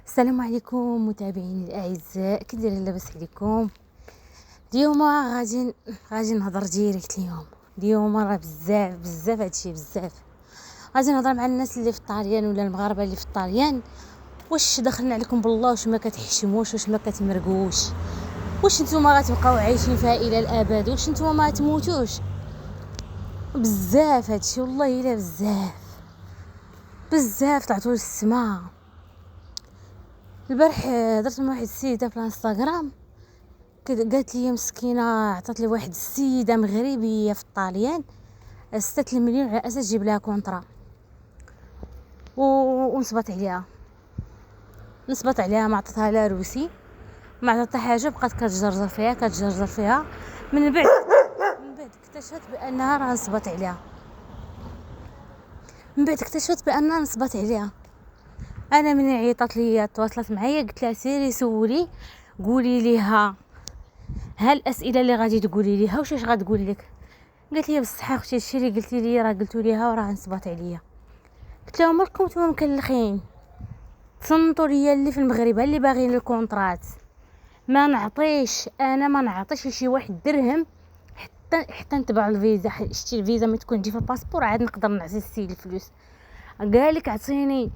السلام عليكم متابعيني الاعزاء، كي دايرين؟ لاباس عليكم؟ اليوم غادي نهضر ديريكت. اليوم راه بزاف هادشي بزاف. غادي نهضر مع الناس اللي في الطاليان ولا المغاربه اللي في الطاليان. واش دخلنا عليكم بالله؟ واش ما كتحشموش؟ واش ما كتمرقوش؟ واش نتوما غتبقاو عايشين فيها الى الابد؟ واش نتوما ما تموتوش؟ بزاف هادشي والله الا بزاف طلعتوا للسما. البارح درت مع واحد السيده في الانستغرام، قالت لي مسكينه عطات لي واحد السيده مغربيه في الطاليان 6 مليون على اساس تجيب لها كونطرا ونصبت عليها ما عطاتها لا روسي، ما عطاتها حاجه، بقات كتجرجر فيها. من بعد اكتشفت بانها راه نصبت عليها. انا من عيطات لي تواصلت معايا، قلت لها سيري سولي، قولي ليها ها الاسئله اللي غادي تقولي ليها واش غتقول لك. قالت لي بصح اختي الشيء اللي قلتي لي راه قلتوا ليها وراه نصبت عليا. قلت لهم مالكم نتوما مكلخين؟ تصنتوا ليا اللي في المغرب اللي باغيين الكونطرات. ما نعطيش لشي واحد درهم حتى نتبع الفيزا. شتي الفيزا ما تكون تجي في الباسبور عاد نقدر نعطي السيد الفلوس. قالك عطيني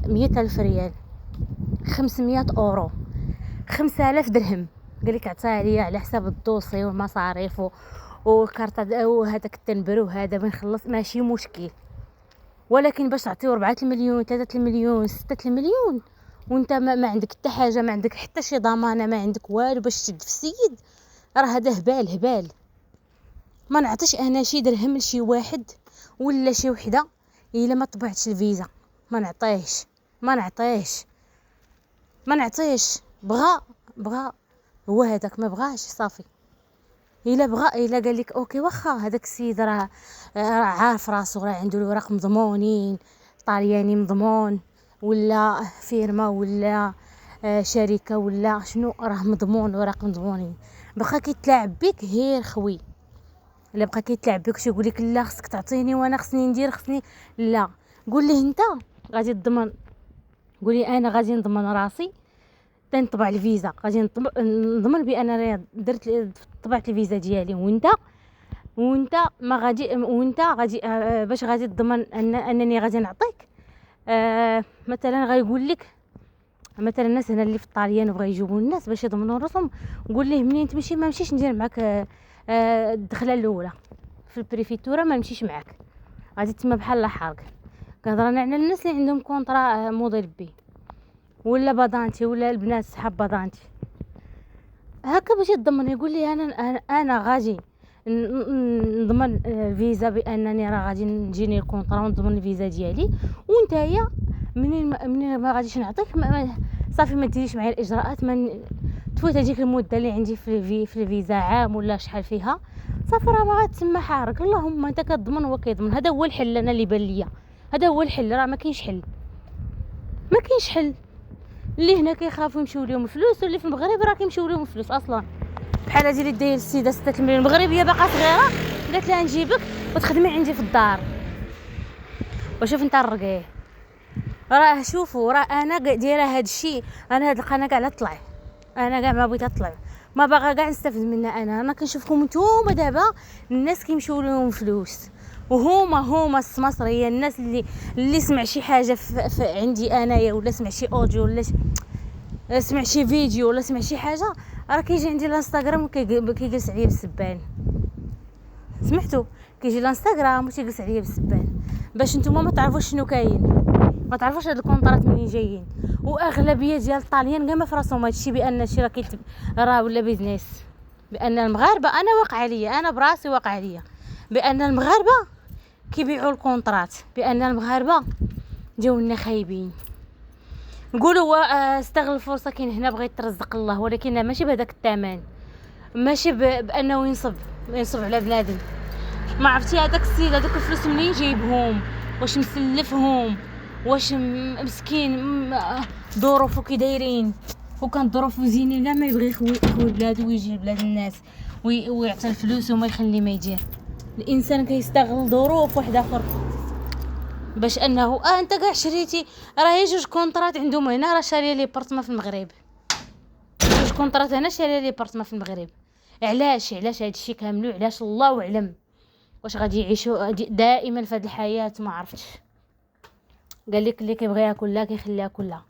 100,000 ريال، 500 اورو، 5000 درهم. قالك عطاها ليا على حساب الدوسي والمصاريف والكارطه وهذاك التنبر وهذا بنخلص، ماشي مشكل. ولكن باش تعطيو 4 المليون 3 المليون 6 المليون وانت ما عندك حتى حاجه، ما عندك حتى شي ضمانه، ما عندك والو باش تشد في السيد، راه هذا هبال. ما نعطيش انا شي درهم لشي واحد ولا شي وحده الا ما طبعتش الفيزا. ما نعطيش. بغى هو هذاك، ما بغاش صافي. الا قال لك اوكي واخا هذاك السيد راه عارف راسو، راه عنده الوراق مضمونين، طالياني مضمون ولا فيرما ولا شركه ولا شنو، راه مضمون، الوراق مضمونين. بقى كيتلاعب بك غير خوي، الا بقى كيتلاعب بك يقول لك لا خصك تعطيني وانا خصني لا، قول ليه انت غادي تضمن. قولي انا غادي نضمن راسي تنطبع الفيزا، غادي نضمن بان انا طبعت الفيزا ديالي، وانت ما غادي، وانت غادي باش غادي تضمن انني غادي نعطيك. مثلا غايقول لك مثلا الناس هنا اللي في الطاليان بغا يجيبوا الناس باش يضمنوا راسهم، قول ليه منين تمشي ما نمشيش ندير معاك الدخله الاولى في البريفيتوره، ما نمشيش معاك، غادي تما بحال لا حرق. كنهضر انا على الناس اللي عندهم كونطرا موديل بي ولا بادانتي ولا البنات صحاب بادانتي، هكا باش يضمن. يقول لي انا غادي نضمن فيزا بانني راه غادي نجيني الكونطرا ونضمن الفيزا ديالي، وانتيا منين ما غاديش نعطيك صافي ما ديريش معايا الاجراءات، تفوت هذيك المده اللي عندي في الفيزا عام ولا شحال فيها، صافي راه ما غتسمى حارق. اللهم انت كتضمن هو كيضمن. هذا هو الحل انا اللي بان ليا، هذا هو الحل. راه ما كاينش حل. اللي هنا كيخافوا يمشيو لهم الفلوس، واللي في المغرب راه كيمشيو لهم الفلوس اصلا. بحال هذه اللي داير السيده 6 مليون مغربيه باقا صغيره، قالت لها نجيبك وتخدمي عندي في الدار. وشوف انت الرقيه، راه شوفوا، راه انا دايره هذا الشيء. انا هاد القناه كاع لا طلع، انا كاع ما بغيت اطلع، ما باغا كاع نستافد منها. انا كنشوفكم نتوما دابا الناس كيمشيو لهم فلوس، وهما السماسريه، الناس اللي سمع شي حاجه في عندي انايا، ولا سمع شي اوديو، ولا سمع شي فيديو، ولا سمع شي حاجه، راه كيجي عندي الانستغرام وكيجلس عليا بالسبان. سمعتوا؟ كيجي الانستغرام وتيجلس عليا بالسبان باش نتوما ما تعرفوش شنو كاين، ما تعرفوش هاد الكونطرات منين جايين. واغلبيه ديال الطاليان كاع ما فراسهم هادشي، بان الشيء راه راه ولا بيزنس. بان المغاربه، انا واقع عليا، انا براسي واقع عليا بان المغاربه كيبيعوا الكونطرات، بان المغاربه جاو لنا خايبين. نقولوا استغل الفرصه، كاين هنا بغى يترزق الله، ولكن ماشي بهذاك الثمن، ماشي بانه ينصب على بنادم. ما عرفتي هذاك السيد هذوك الفلوس منين جايبهم؟ واش مسلفهم؟ واش مسكين ظروفو كي دايرين؟ وكان ظروفو زينين كاع ما يبغي يخوي بلادو ويجي لبلاد الناس ويعطي الفلوس وما يخلي ما يدير. الانسان كيستغل ظروف واحد اخر، باش انه انت كاع شريتي. راهي جوج كونطرات عندهم هنا، راه شاريه لي بارتما في المغرب، جوج كونطرات هنا شاريه لي بارتما في المغرب. علاش هادشي كامل؟ علاش الله اعلم. واش غادي يعيشوا دائما في هذه الحياه؟ ما عرفتش. قال لك اللي كيبغيها كلها كيخليها كلها.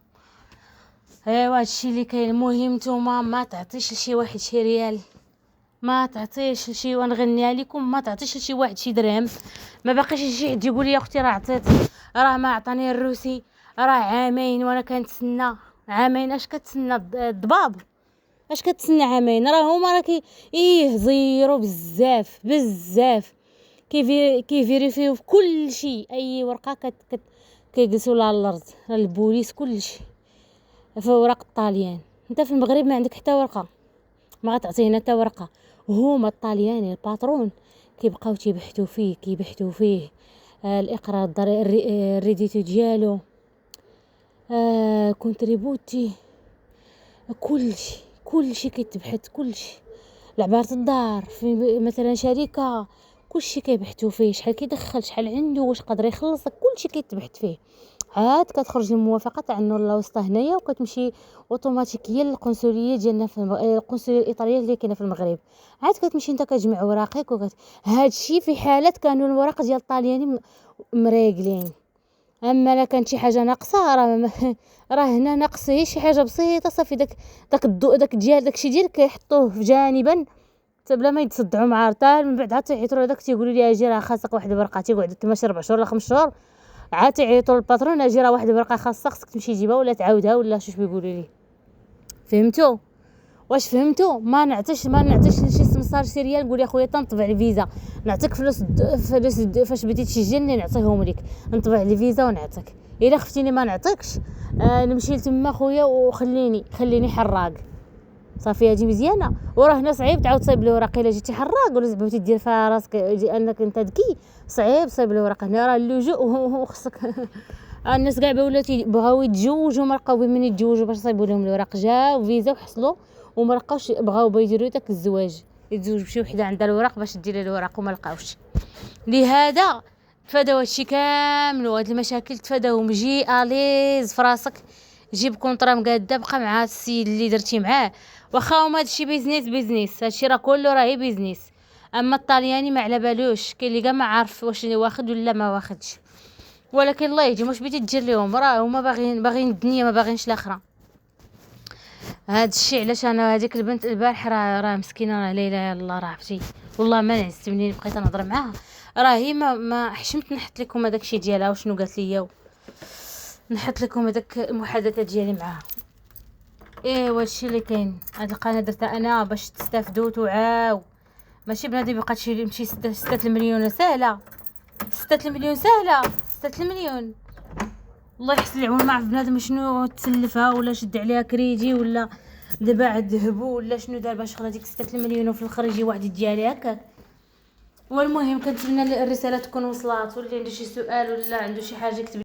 ايوا هادشي اللي كاين. المهم نتوما ما تعطيش لشي واحد شي ريال، ما تعطيش لشي، ونغنيها لكم، ما تعطيش لشي واحد شي درهم. ما باقيش شي حد يقول لي يا اختي راه عطيت، راه ما عطاني الروسي، راه عامين وانا كنتسنى. عامين اش كتسنى الضباب؟ اش كتسنى عامين؟ راه هما راه زيرو بزاف بزاف، كيفيريفيو في كل شيء. اي ورقه كيجلسوا لها على الارض البوليس كل شيء في اوراق الطاليان. انت في المغرب ما عندك حتى ورقه، ما غتعطينا حتى ورقه. هما الطاليان الباترون كيبقاو كيبحثوا فيه الاقرار الريديتو ديالو، كونتريبوتي، كل شيء كيتبحث. كل شيء، لعبارة الدار في مثلا شركه، كل شيء كيبحثوا فيه، شحال كيدخل، شحال عنده، واش قادر يخلصك، كل شيء كيتبحث فيه. عاد كتخرج الموافقه تاع النور الوسطى هنايا، وكتمشي اوتوماتيكيا للقنصليه ديالنا في القنصليه الايطاليه اللي كاينه في المغرب. عاد كتمشي انت كتجمع اوراقك هادشي في حاله كانوا الورق ديال الطالياني مريقلين. اما لا كانت شي حاجه ناقصه، راه هنا ناقص هي شي حاجه بسيطه صافي. داك الضوء داكشي ديالك كيحطوه في جانبا حتى بلا ما يتصدعوا مع رتال. من بعد عاد تيعيطوا لهداك تيقولوا لي اجي راه خاصك واحد الورقه، تيقعد تماشي 4 شهور ولا 5 شهور، عاد تيعيطوا للباترون اجي راه واحد الورقه خاصك تمشي تجيبها ولا تعاودها ولا شوف بيقولوا لي. فهمتوا؟ واش فهمتوا؟ ما نعطيش لشي سمسار شي ريال نقول يا خويا تنطبع لي فيزا نعطيك فلوس فاش بديتي تسجلني نعطيهم لك، نطبع لي فيزا ونعطيك. الا خفتيني ما نعطيكش، نمشي لتما خويا وخليني حراق صافي. هادي مزيانه. وراه هنا صعيب تعاود تصايب الوراق الا جيتي حراق ولا زعما دير فيها راسك انك انت ذكي، صعيب تصايب الوراق. هنا راه اللجوء وخصك الناس كاع بغاو يتزوجوا ما لقاو من يتزوجوا باش يصايبوا لهم الوراق، جاو فيزا وحصلوا وما لقاوش، بغاو يديروا داك الزواج، يتزوج بشي وحده عندها الوراق باش دير الوراق وما لقاوش. لهذا تفاداو هادشي كامل، وهاد المشاكل تفاداوهم. جي اليز فراسك، جيب كونطرا مقاده، بقى مع السيد اللي درتي معاه، واخا هما هادشي بيزنيس، هادشي راه كله راهي بيزنيس. اما الطالياني ما على بالوش، كاين اللي كاع ما عارف واش واخد ولا ما واخدش، ولكن الله يهدي واش بغيتي دير لهم، راه هما باغيين الدنيا ما باغينش الاخره. هاد الشيء علاش انا هذيك البنت البارح راه مسكينه، راه لا اله الا الله، راه عرفتي والله ما نعست منين بقيت نهضر معاها. راه هي ما حشمت نحط لكم هذاك الشيء ديالها وشنو قالت لي، نحط لكم هذاك المحادثه ديالي معاها. ايوا هادشي اللي كاين. هاد القناه درتها انا باش تستافدوا توعاو، ماشي بنادم يبقى يمشي 6 المليون سهله، 6 المليون سهله، 6 المليون الله يحسن العون. ما عرف بنادم شنو تسلفها ولا شد عليها كريدي ولا دابا عاد ذهبوا ولا شنو دار باش خدا ديك 6 المليون وفي الاخر يجي واحد يديها هكاك. والمهم كنتمنى الرساله تكون وصلات، واللي عنده شي سؤال ولا عنده شي حاجه يكتب